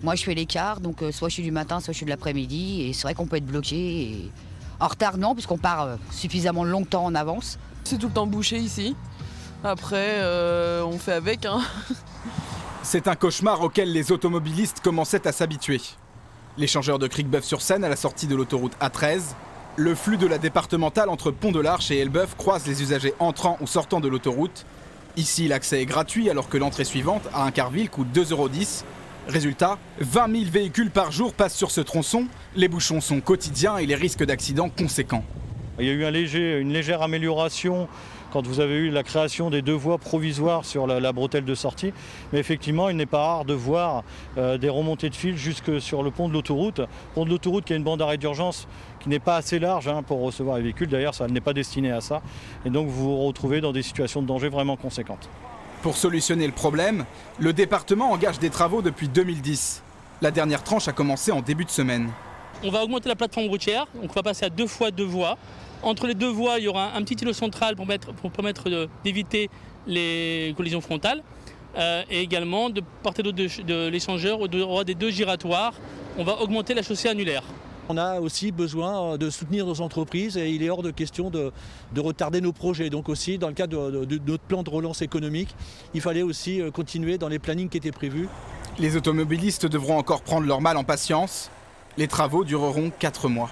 Moi, je fais l'écart, donc soit je suis du matin, soit je suis de l'après-midi. Et c'est vrai qu'on peut être bloqué. Et... En retard, non, puisqu'on part suffisamment longtemps en avance. C'est tout le temps bouché ici. Après, on fait avec, hein. C'est un cauchemar auquel les automobilistes commençaient à s'habituer. L'échangeur de Cricbeuf-sur-Seine à la sortie de l'autoroute A13. Le flux de la départementale entre Pont-de-l'Arche et Elbeuf croise les usagers entrant ou sortant de l'autoroute. Ici, l'accès est gratuit alors que l'entrée suivante, à Incarville, coûte 2,10 €. Résultat, 20 000 véhicules par jour passent sur ce tronçon. Les bouchons sont quotidiens et les risques d'accidents conséquents. Il y a eu une légère amélioration quand vous avez eu la création des 2 voies provisoires sur la bretelle de sortie. Mais effectivement, il n'est pas rare de voir des remontées de fil jusque sur le pont de l'autoroute. Pont de l'autoroute qui a une bande d'arrêt d'urgence qui n'est pas assez large pour recevoir les véhicules. D'ailleurs, ça n'est pas destiné à ça. Et donc, vous vous retrouvez dans des situations de danger vraiment conséquentes. Pour solutionner le problème, le département engage des travaux depuis 2010. La dernière tranche a commencé en début de semaine. On va augmenter la plateforme routière, donc on va passer à 2 fois 2 voies. Entre les 2 voies, il y aura un petit îlot central pour permettre d'éviter les collisions frontales. Et également, de part et d'autre de l'échangeur, au droit des 2 giratoires, on va augmenter la chaussée annulaire. On a aussi besoin de soutenir nos entreprises et il est hors de question de retarder nos projets. Donc aussi, dans le cadre de notre plan de relance économique, il fallait aussi continuer dans les plannings qui étaient prévus. Les automobilistes devront encore prendre leur mal en patience. Les travaux dureront 4 mois.